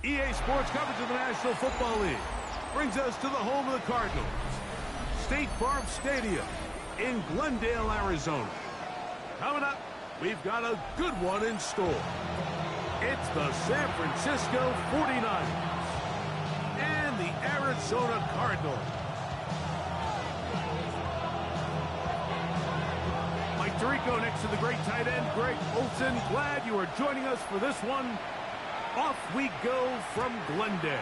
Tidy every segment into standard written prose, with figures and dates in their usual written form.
EA Sports coverage of the National Football League brings us to the home of the Cardinals, State Farm Stadium in Glendale, Arizona. Coming up, we've got a good one in store. It's the San Francisco 49ers and the Arizona Cardinals. Mike Tirico next to the great tight end, Greg Olsen. Glad you are joining us for this one. Off we go from Glendale.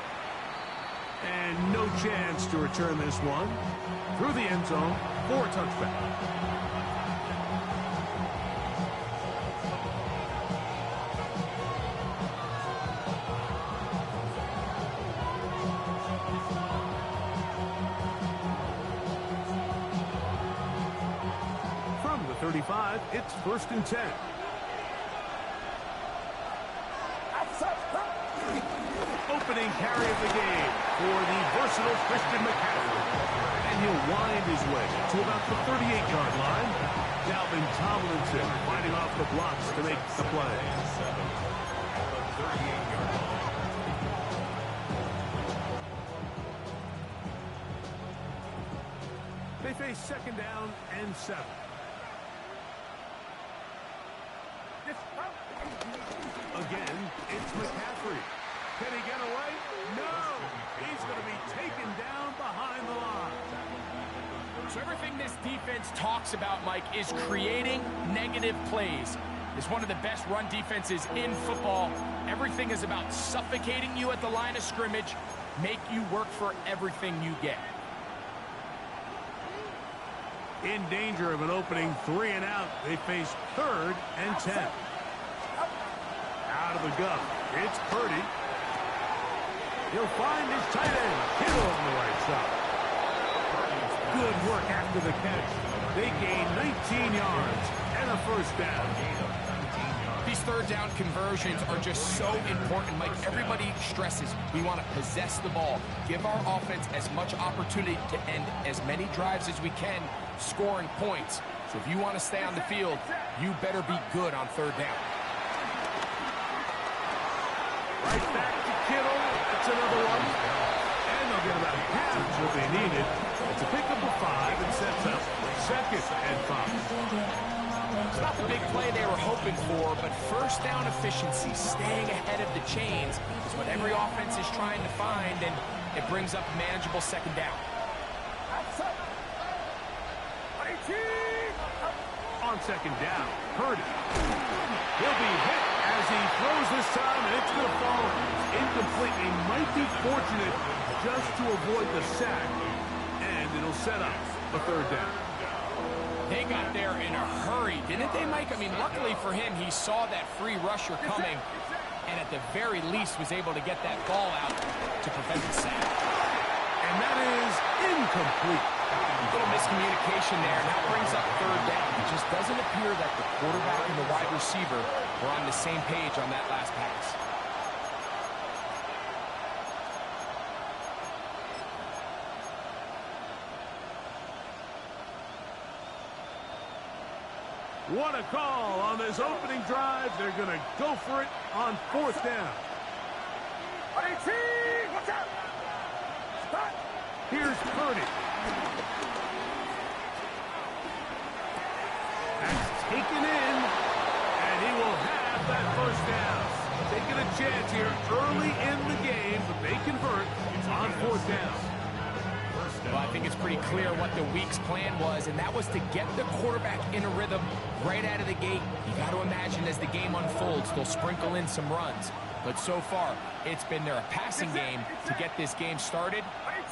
And no chance to return this one through the end zone for a touchback. From the 35, it's 1st and 10. Opening carry of the game for the versatile Christian McCaffrey. And he'll wind his way to about the 38-yard line. Dalvin Tomlinson fighting off the blocks to make the play. They face 2nd down and 7. Again, it's McCaffrey. Can he get away? No! He's going to be taken down behind the line. So everything this defense talks about, Mike, is creating negative plays. It's one of the best run defenses in football. Everything is about suffocating you at the line of scrimmage, make you work for everything you get. In danger of an opening 3 and out, they face 3rd and 10. Out of the gun, it's Purdy. He'll find his tight end, Kittle on the right side. Good work after the catch. They gain 19 yards and a 1st down. These 3rd down conversions are just so important, Mike. Everybody stresses we want to possess the ball, give our offense as much opportunity to end as many drives as we can, scoring points. So if you want to stay on the field, you better be good on 3rd down. Right back to Kittle. That's another one. And they'll get about half what they needed. It's a pickup of 5 and sets up 2nd and 5. It's not the big play they were hoping for, but 1st down efficiency, staying ahead of the chains, is what every offense is trying to find, and it brings up a manageable 2nd down. On 2nd down, Purdy. He'll be hit as he throws this time, and it's going to fall incomplete. They might be fortunate just to avoid the sack, and it'll set up a 3rd down. They got there in a hurry, didn't they, Mike? I mean, luckily for him, he saw that free rusher coming, and at the very least was able to get that ball out to prevent the sack. And that is incomplete. A little miscommunication there, and that brings up 3rd down. It just doesn't appear that the quarterback and the wide receiver were on the same page on that last pass. What a call on this opening drive. They're going to go for it on 4th down. Watch out! Stop. Here's Purdy. That's taken in, and he will have that 1st down. Taking a chance here early in the game, but they convert on 4th down. Well, I think it's pretty clear what the week's plan was, and that was to get the quarterback in a rhythm right out of the gate. You got to imagine as the game unfolds, they'll sprinkle in some runs. But so far, it's been their passing game to get this game started,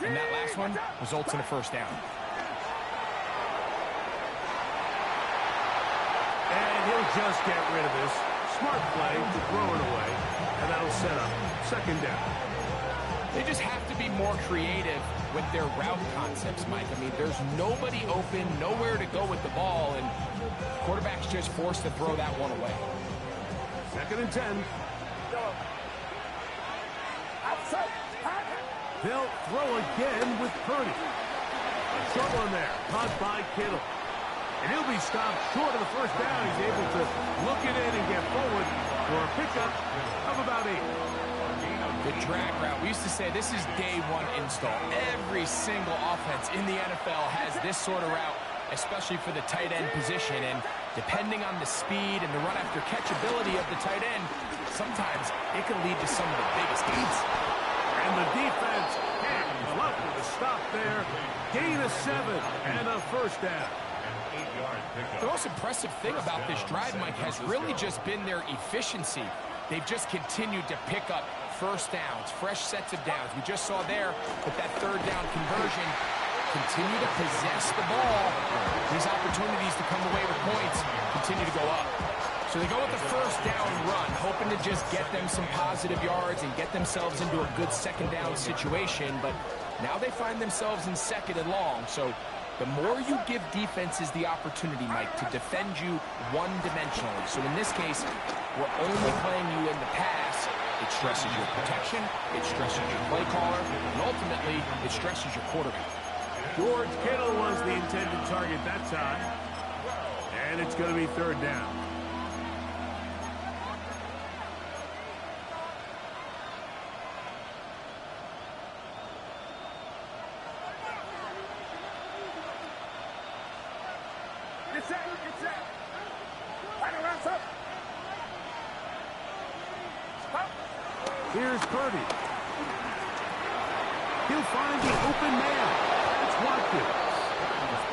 and that last one results in a 1st down. And he'll just get rid of this. Smart play to throw it away, and that'll set up 2nd down. They just have to be more creative with their route concepts, Mike. I mean, there's nobody open, nowhere to go with the ball, and quarterback's just forced to throw that one away. 2nd and 10. They'll throw again with Purdy. A short one there, caught by Kittle. And he'll be stopped short of the 1st down. He's able to look it in and get forward for a pickup of about 8. The drag route. We used to say this is day one install. Every single offense in the NFL has this sort of route, especially for the tight end position. And depending on the speed and the run after catch ability of the tight end, sometimes it can lead to some of the biggest gains. And the defense hangs up with a stop there. Gain of 7 and a first down. The most impressive thing about this drive, Mike, has really just been their efficiency. They've just continued to pick up first downs, fresh sets of downs. We just saw there with that third down conversion, continue to possess the ball. These opportunities to come away with points continue to go up. So they go with the first down run, hoping to just get them some positive yards and get themselves into a good second down situation. But now they find themselves in second and long. So the more you give defenses the opportunity, Mike, to defend you one-dimensionally. So in this case, we're only playing you in the pass. It stresses your protection, it stresses your play caller, and ultimately, it stresses your quarterback. George Kittle was the intended target that time. And it's going to be third down. Here's Purdy. He'll find the open man. It's Watkins.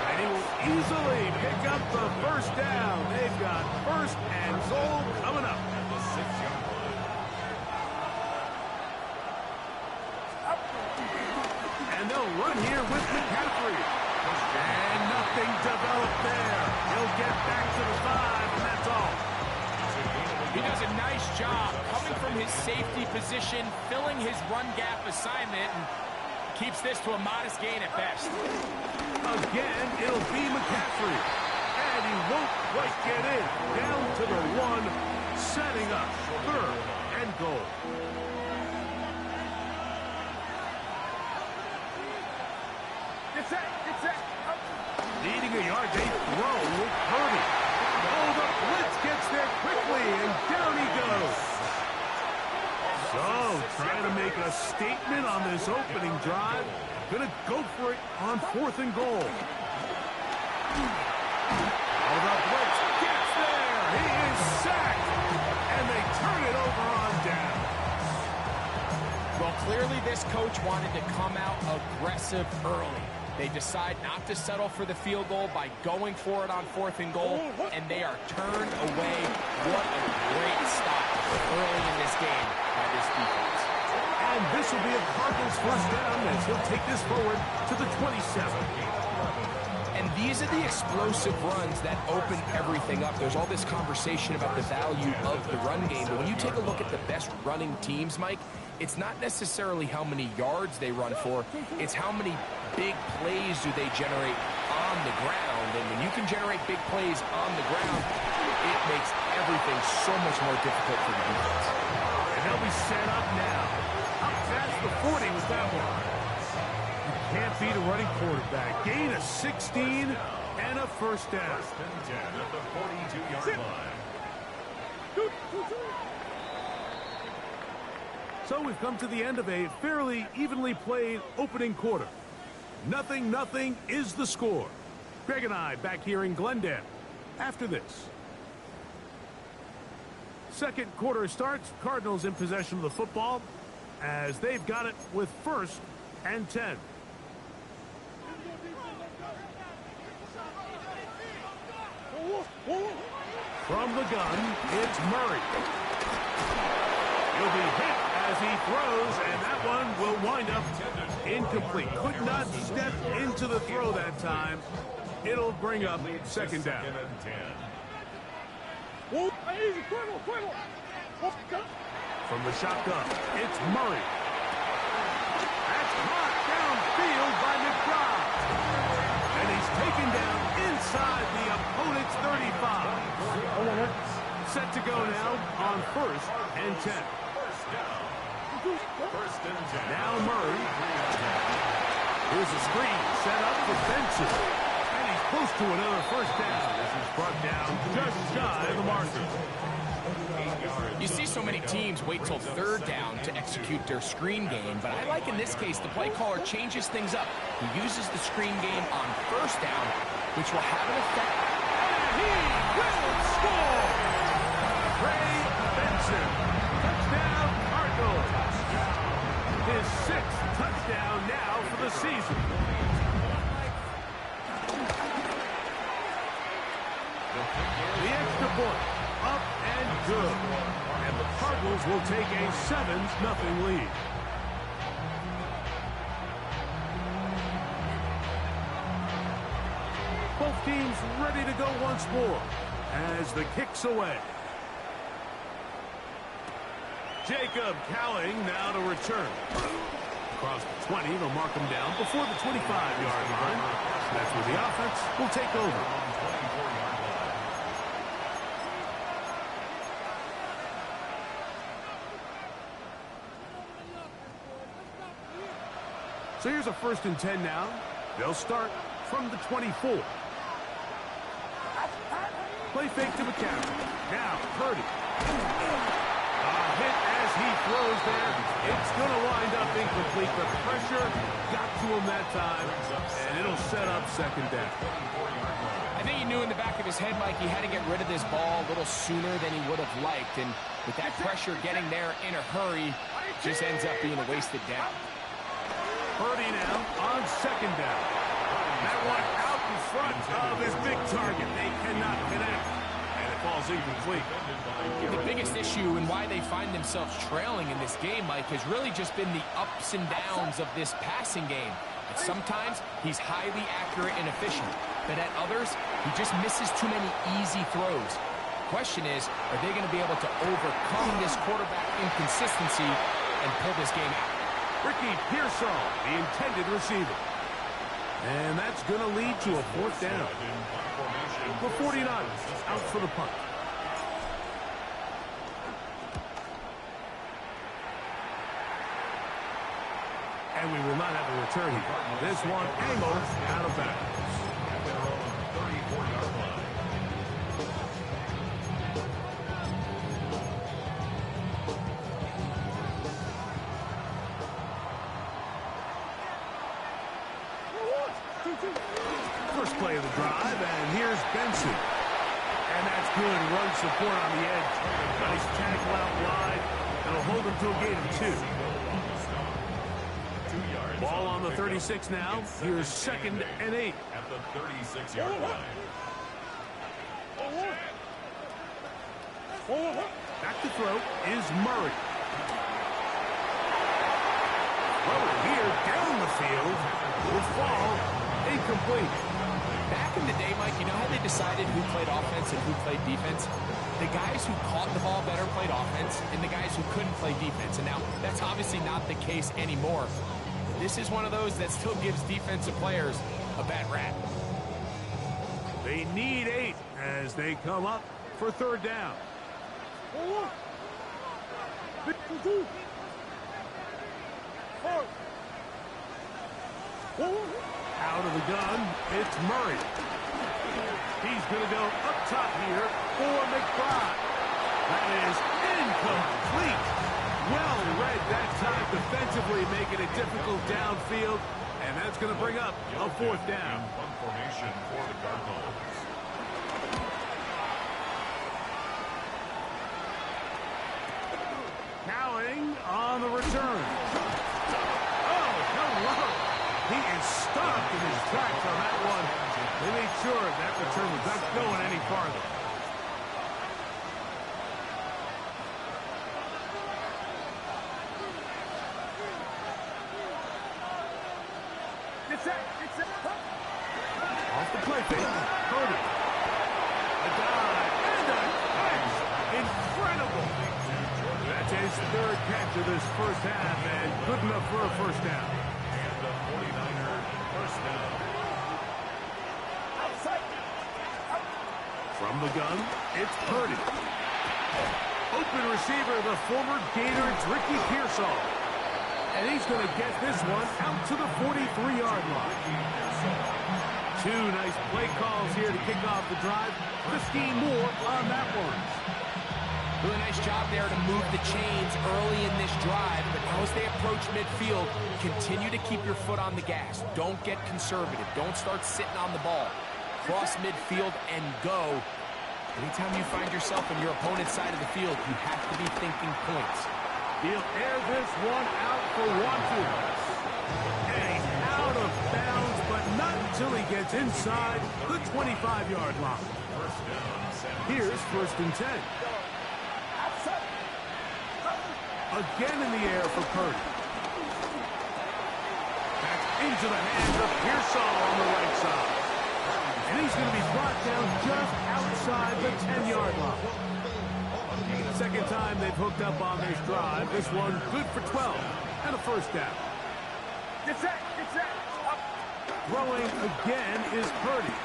And he will easily pick up the first down. They've got first and goal coming up. The 6-yard line. And they'll run here with McCaffrey. And nothing developed there. He'll get back to the 5, and that's all. He does a nice job coming from his safety position, filling his run gap assignment, and keeps this to a modest gain at best. Again, it'll be McCaffrey. And he won't quite get in. Down to the 1, setting up third and goal. It's set. Needing a yard, they throw with Purdy. Oh, the blitz gets there quickly, and down he goes. So, trying to make a statement on this opening drive. Gonna go for it on 4th and goal. Oh, the blitz gets there. He is sacked, and they turn it over on down. Well, clearly this coach wanted to come out aggressive early. They decide not to settle for the field goal by going for it on 4th and goal, and they are turned away. What a great stop early in this game by this defense. And this will be a Cardinals first down as he'll take this forward to the 27. And these are the explosive runs that open everything up. There's all this conversation about the value of the run game, but when you take a look at the best running teams, Mike, it's not necessarily how many yards they run for, it's how many big plays do they generate on the ground. And when you can generate big plays on the ground, it makes everything so much more difficult for the defense. And they'll be set up now. Up past the 40 with that one. You can't beat a running quarterback. Gain of 16 and a first down. First and 10 at the 42-yard line. So we've come to the end of a fairly evenly played opening quarter. 0-0 is the score. Greg and I back here in Glendale after this. Second quarter starts. Cardinals in possession of the football as they've got it with 1st and 10. From the gun, it's Murray. He'll be hit as he throws, and that one will wind up incomplete. Could not step into the throw that time. It'll bring up second down. From the shotgun, it's Murray. That's caught downfield by McBride. And he's taken down inside the opponent's 35. Set to go now on 1st and 10. Now Murray. Here's a screen set up for Benson. And he's close to another first down. This is brought down just shy of the marker. 8 yards. You see so many teams wait till third down to execute their screen game, but I like in this case the play caller changes things up. He uses the screen game on first down, which will have an effect. And he will score! Ray Benson, touchdown Cardinals. His 6th touchdown now for the season. The extra point, up and good. And the Cardinals will take a 7-0 lead. Both teams ready to go once more as the kick's away. Jacob Cowing now to return. Across the 20, they'll mark him down before the 25-yard line. That's where the offense will take over. So here's a 1st and 10 now. They'll start from the 24. Play fake to McCaffrey. Now Purdy. A hit as he throws there. It's going to wind up incomplete. The pressure got to him that time, and it'll set up 2nd down. I think he knew in the back of his head, Mike, he had to get rid of this ball a little sooner than he would have liked. And with that pressure getting there in a hurry, just ends up being a wasted down. Purdy now on 2nd down. That one out in front of his big target. They cannot connect, and it falls incomplete. The biggest issue and why they find themselves trailing in this game, Mike, has really just been the ups and downs of this passing game. And sometimes he's highly accurate and efficient, but at others, he just misses too many easy throws. The question is, are they going to be able to overcome this quarterback inconsistency and pull this game out? Ricky Pearsall, the intended receiver. And that's going to lead to a 4th down. The 49ers out for the punt. And we will not have a return here. This one angled out of bounds. First play of the drive, and here's Benson. And that's good run support on the edge. Nice tackle out wide. It'll hold him to a gain of 2. Ball on the 36 now. Here's 2nd and 8. At the 36-yard line. Back to throw is Murray. Throw here down the field. Will fall incomplete. Back in the day, Mike, you know how they decided who played offense and who played defense? The guys who caught the ball better played offense, and the guys who couldn't play defense. And now, that's obviously not the case anymore. This is one of those that still gives defensive players a bad rap. They need 8 as they come up for 3rd down. Out of the gun, it's Murray. He's going to go up top here for McBride. That is incomplete. Well read that time defensively, making it difficult downfield. And that's going to bring up a 4th down. Punt formation for the Cardinals. Cowing on the return. Oh, hello. He is stopped in his tracks on that one. They made sure that return was not going any farther. Off the play fake. Purdy. A dive and a catch. Incredible. That's his 3rd catch of this first half, and good enough for a 1st down. And the 49er 1st down. From the gun, it's Purdy. Open receiver, the former Gator, it's Ricky Pearsall. And he's going to get this one out to the 43-yard line. 2 nice play calls here to kick off the drive. 15 more on that one. Really nice job there to move the chains early in this drive, but now as they approach midfield, continue to keep your foot on the gas. Don't get conservative. Don't start sitting on the ball. Cross midfield and go. Anytime you find yourself on your opponent's side of the field, you have to be thinking points. He'll air this one out for 1-2. And he's out of bounds, but not until he gets inside the 25-yard line. Here's 1st and 10. Again in the air for Purdy. Back into the hands of Pearsall on the right side. And he's going to be brought down just outside the 10-yard line. Second time they've hooked up on this drive. This one good for 12 and a 1st down. Get set, get set. Throwing again is Purdy.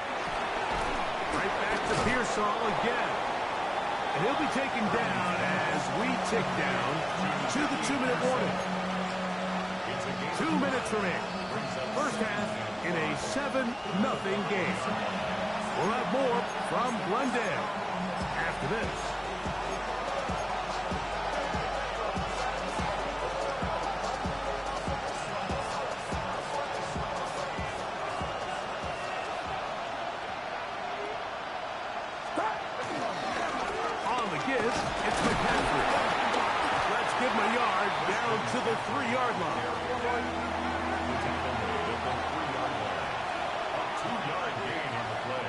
Right back to Pearsall again. And he'll be taken down as we tick down to the 2-minute warning. 2 minutes remaining. First half in a 7-0 game. We'll have more from Glendale after this. It's McCaffrey. Let's give him a yard down to the 3-yard line. A 2-yard gain on the play.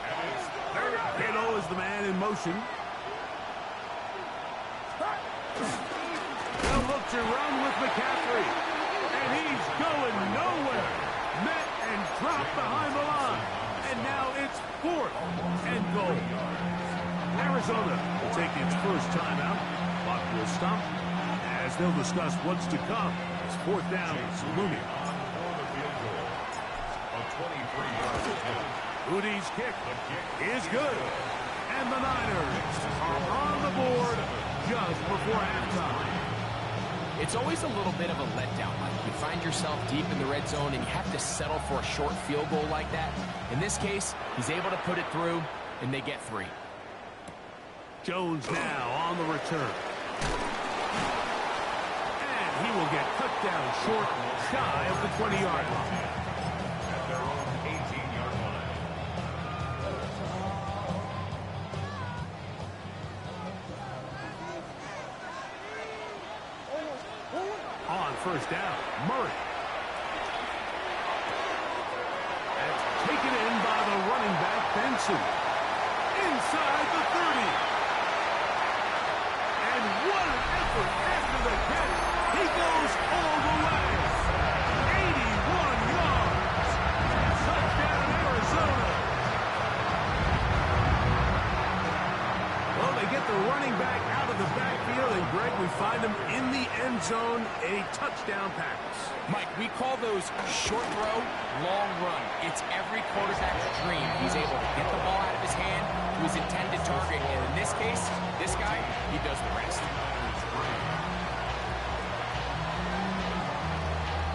And it's third. Kittle is the man in motion. They'll look to run with McCaffrey. And he's going nowhere. Met and dropped behind the line. And now it's 4th and goal. Arizona will take its first timeout. Clock will stop as they'll discuss what's to come. It's 4th down. Salumi. A 23-yard attempt. Udi's kick is good. And the Niners are on the board just before halftime. It's always a little bit of a letdown. You find yourself deep in the red zone and you have to settle for a short field goal like that. In this case, he's able to put it through, and they get 3. Jones now on the return. And he will get cut down short, shy of the 20-yard line. At their own 18-yard line. On 1st down, Murray. That's taken in by the running back, Benson. Inside the 30. What an effort after the catch. He goes all the way. 81 yards. Touchdown, Arizona. Well, they get the running back out of the backfield, and Greg, we find him in the end zone, a touchdown pass. Mike, we call those short throw, long run. It's every quarterback's dream. He's able to get the ball out of his hand to his intended target, and in this case, this guy, he does the rest.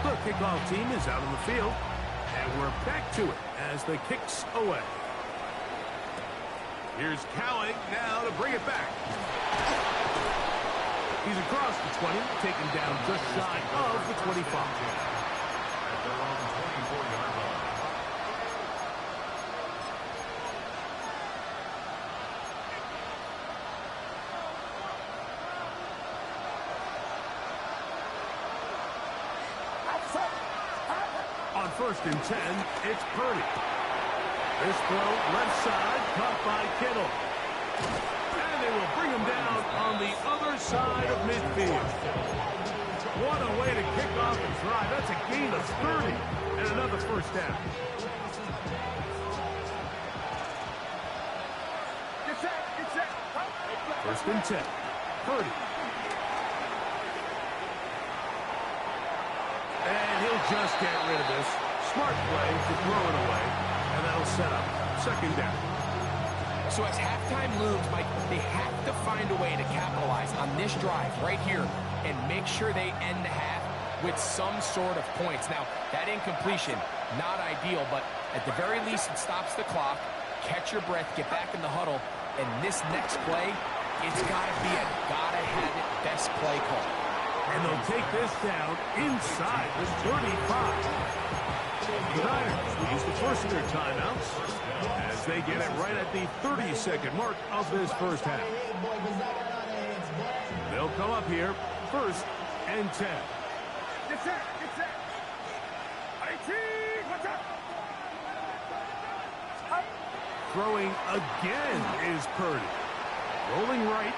The kickoff team is out on the field, and we're back to it as the kick's away. Here's Cowing now to bring it back. He's across the 20, taken down just shy of the 25. At their own 24-yard line. On 1st and 10, it's Purdy. This throw left side, caught by Kittle. And they will bring him down on the other side of midfield. What a way to kick off the drive. That's a gain of 30 and another 1st down. Get set. 1st and 10. Purdy. And he'll just get rid of this. Smart play to throw it away. And that'll set up 2nd down. So as halftime looms, Mike, they have to find a way to capitalize on this drive right here and make sure they end the half with some sort of points. Now, that incompletion, not ideal, but at the very least, it stops the clock, catch your breath, get back in the huddle, and this next play It's got to be a gotta-have-it best play call. And they'll take this down inside the 35. The Niners use the first of their timeouts as they get it right at the 30-second mark of this first half. They'll come up here, 1st and 10. Get set, get set. Throwing again is Purdy. Rolling right.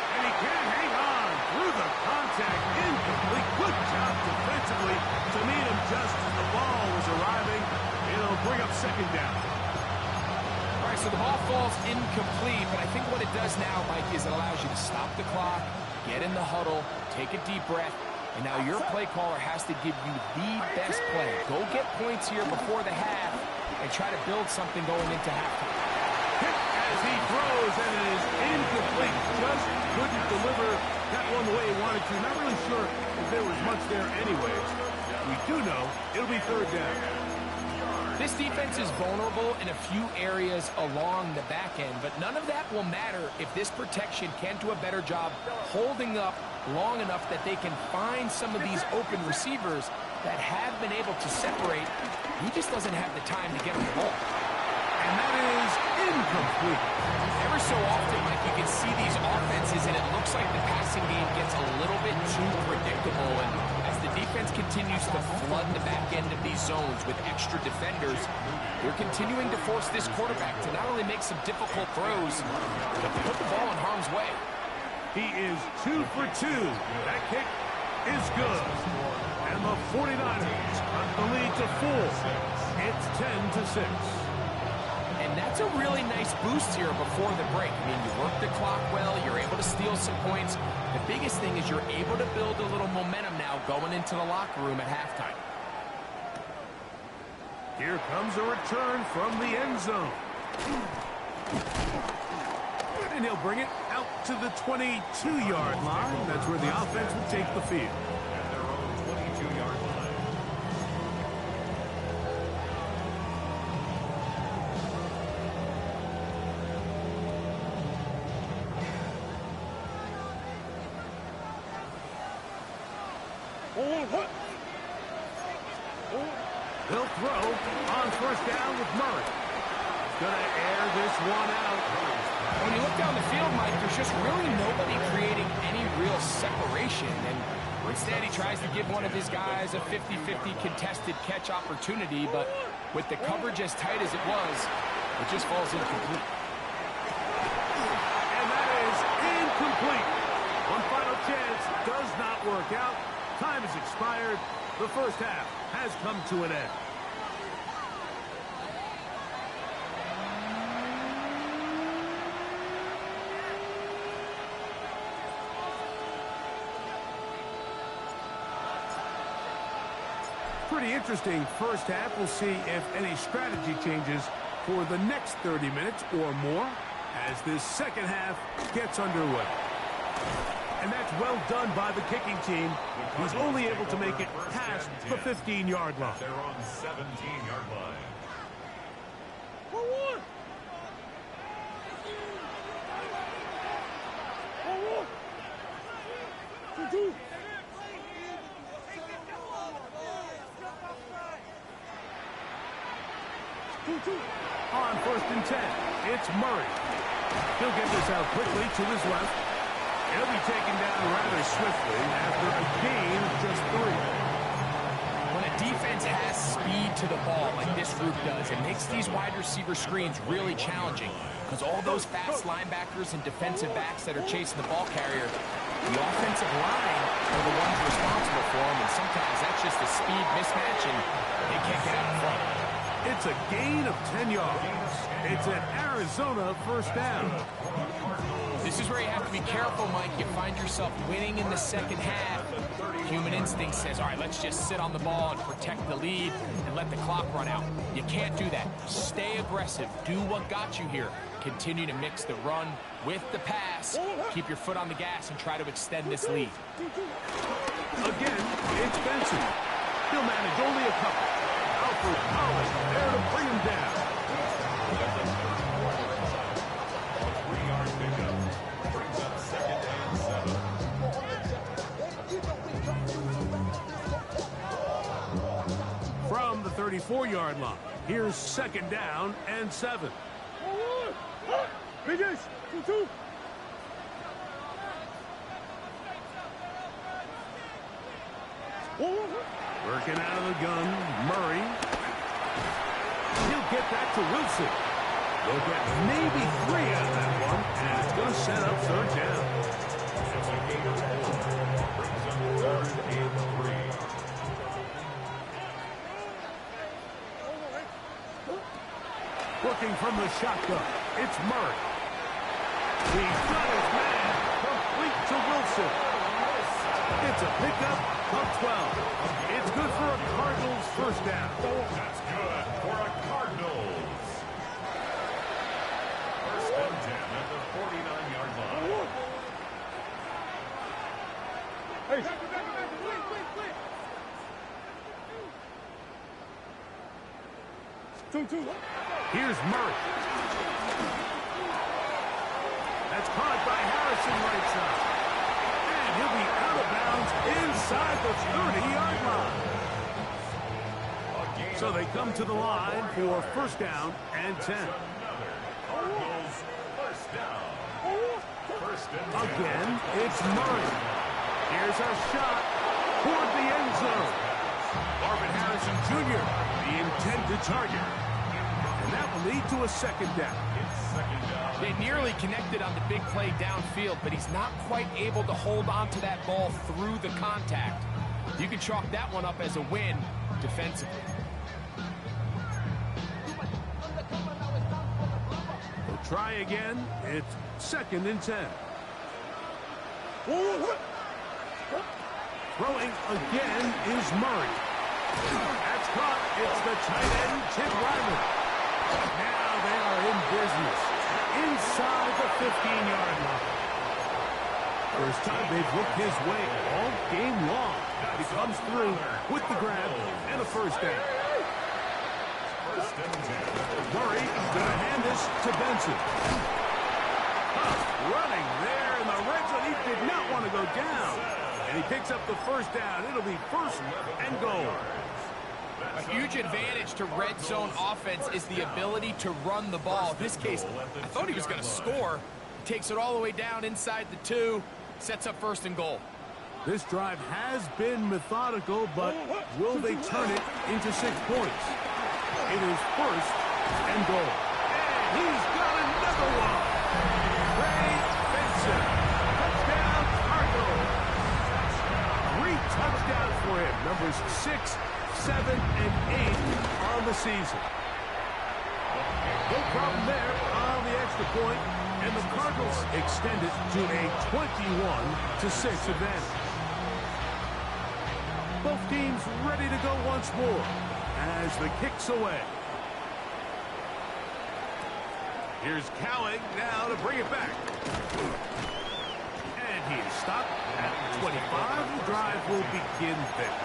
And he can't hang on through the contact. Incomplete. Good job defensively to meet him just as the ball was arriving. It'll bring up 2nd down. All right, so the ball falls incomplete, but I think what it does now, Mike, is it allows you to stop the clock, get in the huddle, take a deep breath, and now your play caller has to give you the best play. Go get points here before the half and try to build something going into halftime. Hit as he throws, and it is incomplete. Just couldn't deliver that one the way he wanted to. Not really sure if there was much there anyways. We do know it'll be 3rd down. This defense is vulnerable in a few areas along the back end, but none of that will matter if this protection can't do a better job holding up long enough that they can find some of these open receivers that have been able to separate. He just doesn't have the time to get the ball. And that is incomplete. Ever so often, Mike, you can see these offenses, and it looks like the passing game gets a little bit too predictable. And as the defense continues to flood the back end of these zones with extra defenders, they're continuing to force this quarterback to not only make some difficult throws, but to put the ball in harm's way. He is 2 for 2. That kick is good. And the 49ers cut the lead to 4. It's 10-6. And that's a really nice boost here before the break. I mean, you work the clock well, you're able to steal some points. The biggest thing is you're able to build a little momentum now going into the locker room at halftime. Here comes a return from the end zone. And he'll bring it out to the 22-yard line. That's where the offense will take the field. At their own 22-yard line. They'll throw on 1st down with Murray. He's going to air this one out. When you look down the field, Mike, there's just really nobody creating any real separation. And instead, he tries to give one of his guys a 50-50 contested catch opportunity. But with the coverage as tight as it was, it just falls incomplete. And that is incomplete. One final chance does not work out. Time has expired. The first half has come to an end. Pretty interesting first half. We'll see if any strategy changes for the next 30 minutes or more as this second half gets underway. And that's well done by the kicking team. He's only able to make it past the 15-yard line. They're on 17-yard line. On 1st and 10, it's Murray. He'll get this out quickly to his left. He'll be taken down rather swiftly after a gain of just 3. When a defense has speed to the ball like this group does, it makes these wide receiver screens really challenging because all those fast linebackers and defensive backs that are chasing the ball carrier, the offensive line are the ones responsible for them, and sometimes that's just a speed mismatch, and they can't get out in front. It's a gain of 10 yards. It's an Arizona 1st down. This is where you have to be careful, Mike. You find yourself winning in the second half. Human instinct says, all right, let's just sit on the ball and protect the lead and let the clock run out. You can't do that. Stay aggressive. Do what got you here. Continue to mix the run with the pass. Keep your foot on the gas and try to extend this lead. Again, it's Benson. He'll manage only a couple. Alfred Collins there to bring him down. 34-yard line. Here's second down and 7. Finish. 2-2. Working out of the gun, Murray. He'll get that to Wilson. They'll get maybe 3 out of that one, and it's going to set up third down. It's a gain of 4. Brings up 3rd and 3. Looking from the shotgun, it's Murray. He's got his man, complete to Wilson. It's a pickup of 12. It's good for a Cardinals first down. That's good for a Cardinals. First and 10 at the 49-yard line. Hey. Two. Here's Murray. That's caught by Harrison right side. And he'll be out of bounds inside the 30-yard line. So they come to the line for first down and 10. Cardinals first down. First and 10. Again, it's Murray. Here's a shot toward the end zone. Marvin Harrison Jr., the intended target. And that will lead to a second down. They nearly connected on the big play downfield, but he's not quite able to hold on to that ball through the contact. You can chalk that one up as a win defensively. They'll try again. It's second and 10. Throwing again is Murray. That's caught. It's the tight end, Tim Riley. Now they are in business inside the 15-yard line. First time they've looked his way all game long. He comes through with the grab and a first down. Murray going to hand this to Benson. Running there in the red zone. He did not want to go down. And he picks up the first down. It'll be first and goal. A huge advantage to red zone offense is the ability to run the ball. In this case, I thought he was going to score. Takes it all the way down inside the 2, sets up first and goal. This drive has been methodical, but will they turn it into 6 points? It is first and goal. And he's got another one. Ray Benson. Touchdown, Cardinals. 3 touchdowns for him. Numbers 6, 7, and 8 on the season. No problem there on the extra point, and the Cardinals extend it to a 21-6 advantage. Both teams ready to go once more as the kick's away. Here's Cowing now to bring it back. And he is stopped at 25. The drive will begin there.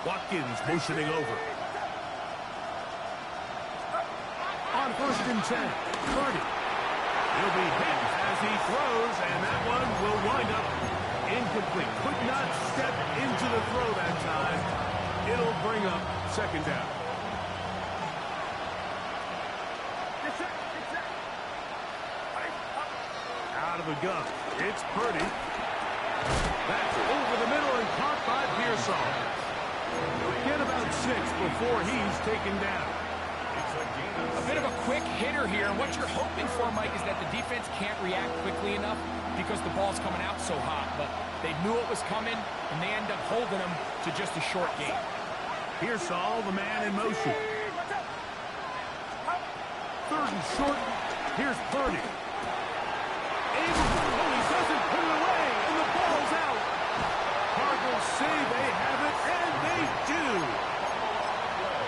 Watkins motioning over. On first and 10, Purdy. He'll be hit as he throws, and that one will wind up incomplete. Could not step into the throw that time. It'll bring up second down. Out of the gun, it's Purdy. That's over the middle and caught by Pearsall. Get about 6 before he's taken down. A bit of a quick hitter here, and what you're hoping for, Mike, is that the defense can't react quickly enough because the ball's coming out so hot. But they knew it was coming, and they end up holding him to just a short game. Pearsall, the man in motion. Third and short. Here's Purdy. He doesn't put it away, and the ball's out. Cardinals say they have it, and they do.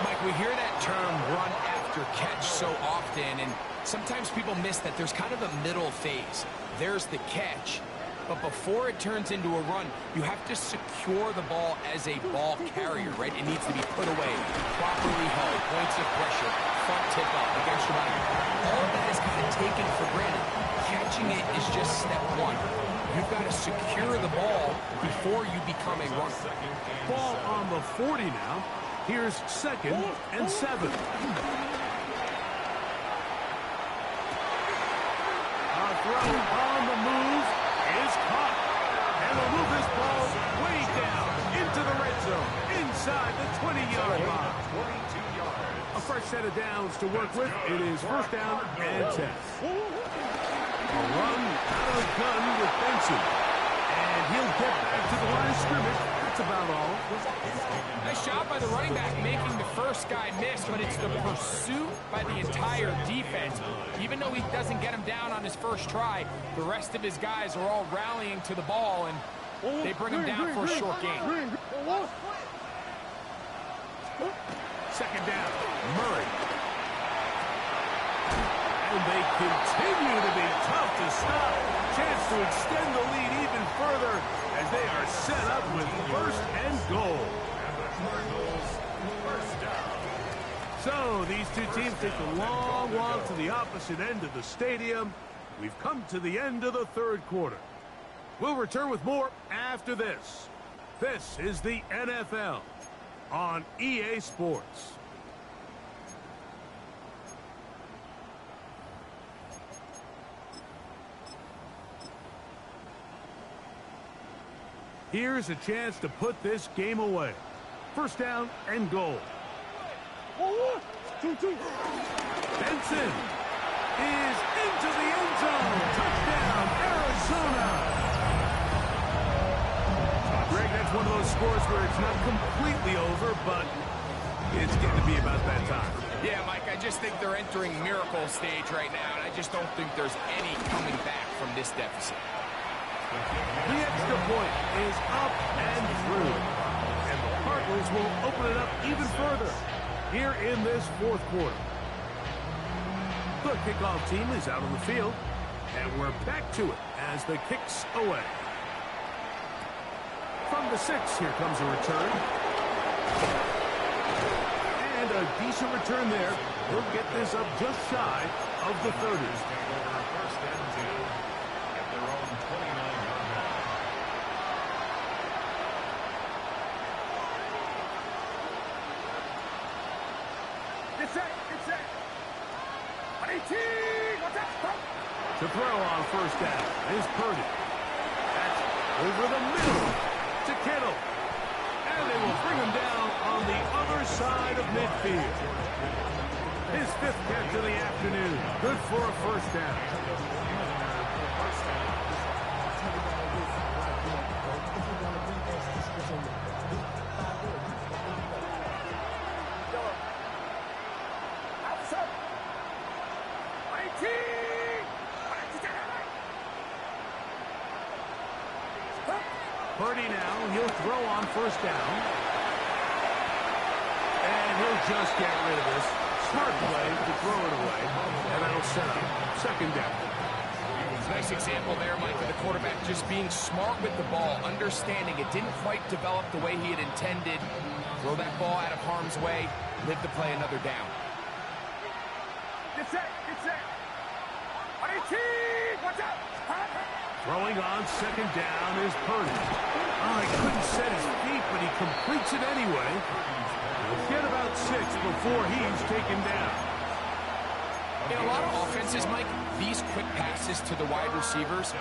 Mike, we hear that term run after catch so often, and sometimes people miss that there's kind of a middle phase. There's the catch, but before it turns into a run, you have to secure the ball as a ball carrier, right? It needs to be put away, properly held, points of pressure, front tip up against your body. All of that is kind of taken for granted. Catching it is just step one. You've got to secure the ball before you become a runner. Ball on the 40 now. Here's 2nd and 7. A throw on the move is caught. And they'll move this ball way down into the red zone, inside the 20-yard line. 22 yards. A fresh set of downs to work with. It is 1st down and 10. A run out of the gun with Benson. And he'll get back to the line of scrimmage. That's about all. Nice job by the running back making the first guy miss, but it's the pursuit by the entire defense. Even though he doesn't get him down on his first try, the rest of his guys are all rallying to the ball, and they bring him down for a short gain. 2nd down, Murray. And they continue to be tough to stop. Chance to extend the lead even further as they are set up with 1st and goal. So these two teams take a long walk to the opposite end of the stadium. We've come to the end of the 3rd quarter. We'll return with more after this. This is the NFL on EA Sports. Here's a chance to put this game away. 1st down and goal. 2-2. Benson is into the end zone. Touchdown, Arizona. Greg, that's one of those scores where it's not completely over, but it's getting to be about that time. Yeah, Mike, I just think they're entering miracle stage right now, and I just don't think there's any coming back from this deficit. The extra point is up and through. And the Cardinals will open it up even further here in this 4th quarter. The kickoff team is out on the field, and we're back to it as the kick's away. From the 6, here comes a return. And a decent return there. He'll get this up just shy of the 30. 1st and 10 at their own 29-yard line. Get set. 18. Watch out. To throw on 1st down is Purdy. That's over the middle to Kittle. And they will bring him down on the other side of midfield. His 5th catch of the afternoon. Good for a 1st down. Purdy now, he'll throw on 1st down. And he'll just get rid of this. Smart play to throw it away. And that'll set up 2nd down. Nice example there, Mike, of the quarterback just being smart with the ball, understanding it didn't quite develop the way he had intended. Throw that ball out of harm's way, live to play another down. Get set. 18. Watch out. Throwing on 2nd down is Purdy. Oh, he couldn't set his feet, but he completes it anyway. He'll get about 6 before he's taken down. In a lot of offenses, Mike, these quick passes to the wide receivers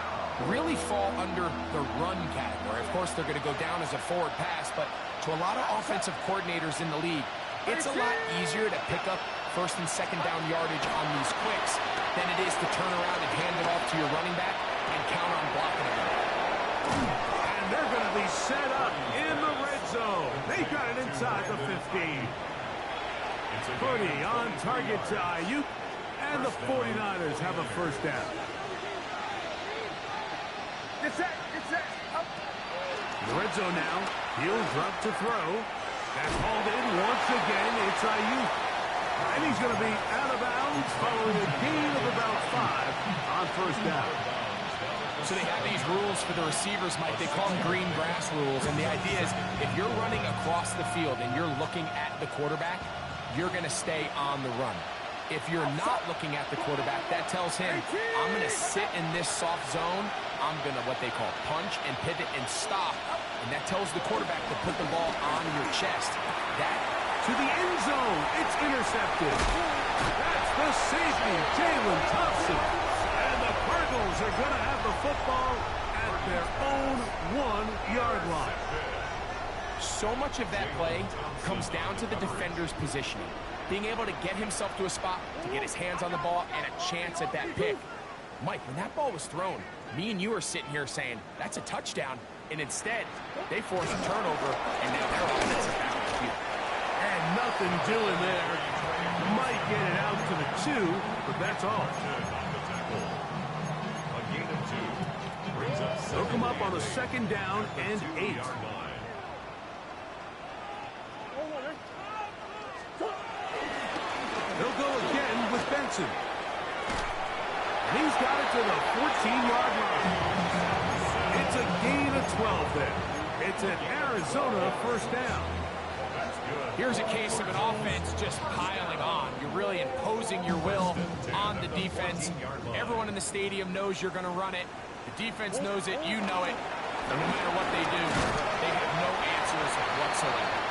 really fall under the run category. Of course, they're going to go down as a forward pass, but to a lot of offensive coordinators in the league, it's a lot easier to pick up 1st and 2nd down yardage on these quicks than it is to turn around and hand it off to your running back and count on blocking it. And they're going to be set up in the red zone. They got it inside the 15. Purdy on target to Ayuk, and the 49ers have a 1st down. Get set. Up. In the red zone now, he'll drop to throw. That's hauled in once again. It's Ayuk. And he's going to be out of bounds following a gain of about 5 on 1st down. So they have these rules for the receivers, Mike. They call them green grass rules. And the idea is if you're running across the field and you're looking at the quarterback, you're going to stay on the run. If you're not looking at the quarterback, that tells him, I'm going to sit in this soft zone. I'm going to what they call punch and pivot and stop. And that tells the quarterback to put the ball on your chest. That to the end zone. It's intercepted. That's the safety, Jalen Thompson. And the Cardinals are going to have the football at their own 1-yard line. So much of that play comes down to the defender's positioning. Being able to get himself to a spot, to get his hands on the ball, and a chance at that pick. Mike, when that ball was thrown, me and you are sitting here saying, that's a touchdown. And instead, they forced a turnover, and now their offense is back on the field. And nothing doing there. Might get it out to the 2, but that's all. A gain of 2 brings up They'll come up on a 2nd down and 8. They'll go again with Benson. And he's got it to the 14-yard line. It's a gain of 12 there. It's an Arizona 1st down. Here's a case of an offense just piling on. You're really imposing your will on the defense. Everyone in the stadium knows you're going to run it. The defense knows it. You know it. And no matter what they do, they have no answers whatsoever.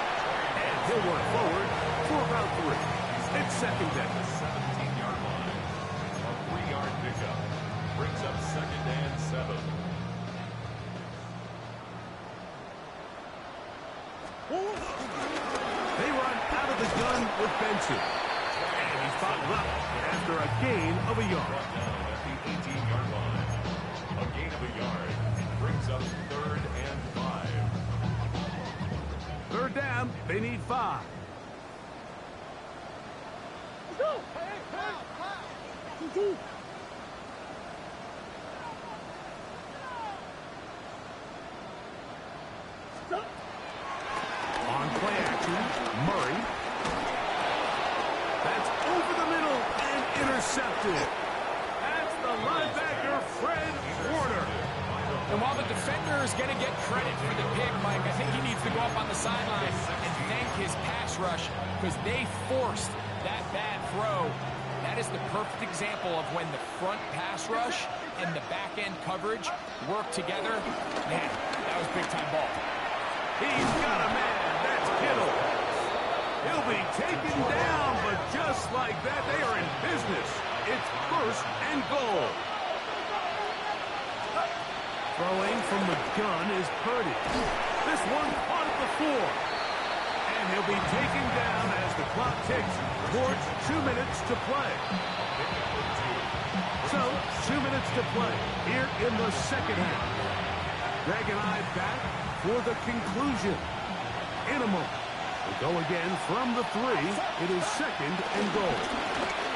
And he'll work forward for about 3. It's 2nd down. 17-yard line. A 3-yard pickup brings up 2nd and 7. They run out of the gun with Benson. And he's followed up after a gain of a yard. Brought down at the 18-yard line. A gain of a yard brings up 3rd and 5. 3rd down, they need 5. On play action, Murray. That's over the middle and intercepted. That's the linebacker, Fred Warner. And while the defender is going to get credit for the pick, Mike, I think he needs to go up on the sideline and thank his pass rush because they forced that bad throw. That is the perfect example of when the front pass rush and the back end coverage work together. Man, that was big-time ball. He's got a man. That's Kittle. He'll be taken down, but just like that, they are in business. It's 1st and goal. Throwing from the gun is Purdy. This one caught at the 4. And he'll be taken down as the clock ticks towards 2 minutes to play. So, 2 minutes to play here in the 2nd half. Greg and I back for the conclusion. In a moment, we'll go again from the 3. It is 2nd and goal.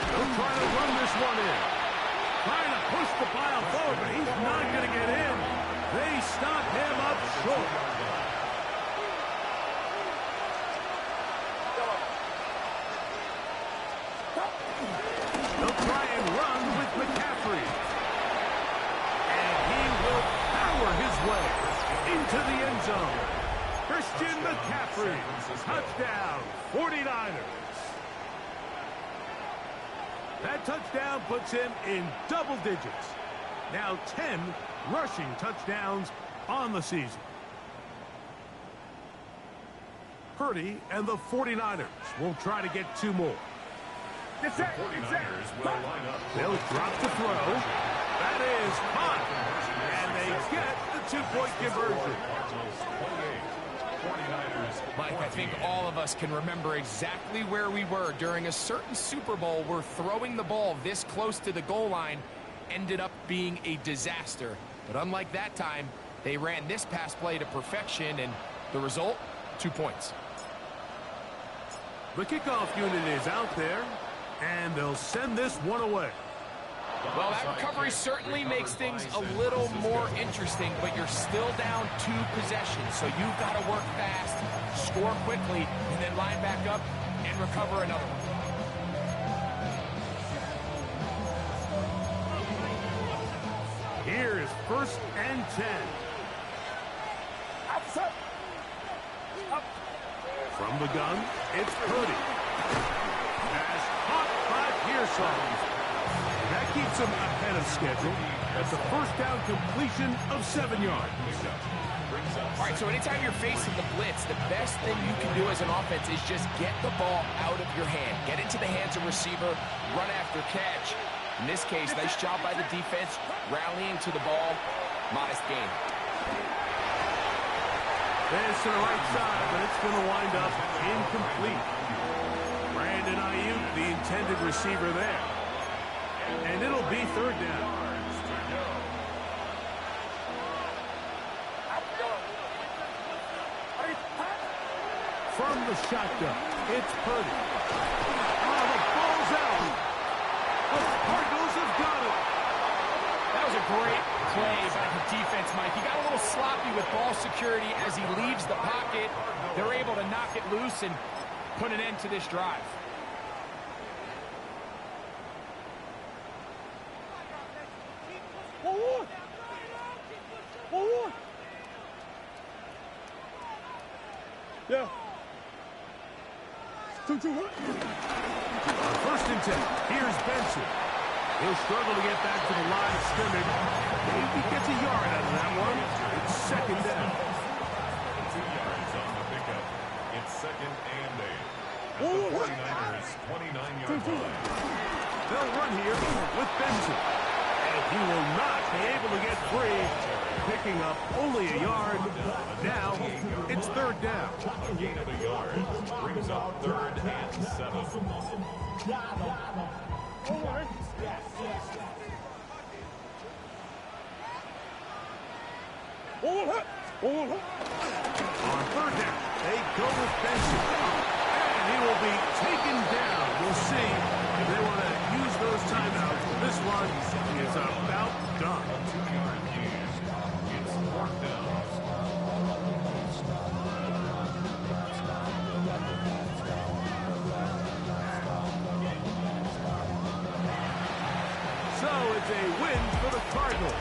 They'll try to run this one in. Trying to push the pile forward, but he's not going to get in. They stop him up short. They'll try and run with McCaffrey. And he will power his way into the end zone. Christian McCaffrey, touchdown, 49ers. That touchdown puts him in double digits. Now 10 rushing touchdowns on the season. Purdy and the 49ers will try to get 2 more. The 49ers will line up. They'll drop the throw. That is caught. And they get the 2-point conversion. Mike, I think all of us can remember exactly where we were during a certain Super Bowl where throwing the ball this close to the goal line ended up being a disaster. But unlike that time, they ran this pass play to perfection, and the result, 2 points. The kickoff unit is out there, and they'll send this one away. Well, that recovery certainly makes things a little more interesting, but you're still down 2 possessions, so you've got to work fast, score quickly, and then line back up and recover another one. Here is 1st and 10. Outside. Up. From the gun, it's Purdy. Pass caught by Pearson. That keeps him ahead of schedule. That's a first down completion of 7 yards. All right, so anytime you're facing the blitz, the best thing you can do as an offense is just get the ball out of your hand. Get into the hands of receiver, run after catch. In this case, nice job by the defense, rallying to the ball. Modest gain. Pass to the right side, but it's going to wind up incomplete. Brandon Ayuk, the intended receiver there. And it'll be 3rd down. From the shotgun, it's Purdy. Oh, the ball's out. The Cardinals have got it. That was a great play by the defense, Mike. He got a little sloppy with ball security as he leaves the pocket. They're able to knock it loose and put an end to this drive. Yeah. 2-2. On 1st and 10, here's Benson. He'll struggle to get back to the line of scrimmage. Maybe gets a yard out of that one. It's 2nd down. 2 yards on the pickup. It's 2nd and 8. At the 49ers' 29-yard line. They'll run here with Benson. And he will not be able to get free. Picking up only a yard. Now it's 3rd down. A gain of a yard brings up 3rd and 7. On 3rd down, they go with Benson. And he will be taken down. We'll see if they want to use those timeouts. This one is about done. A 2-yard gain. It's 4th down. So it's a win for the Cardinals.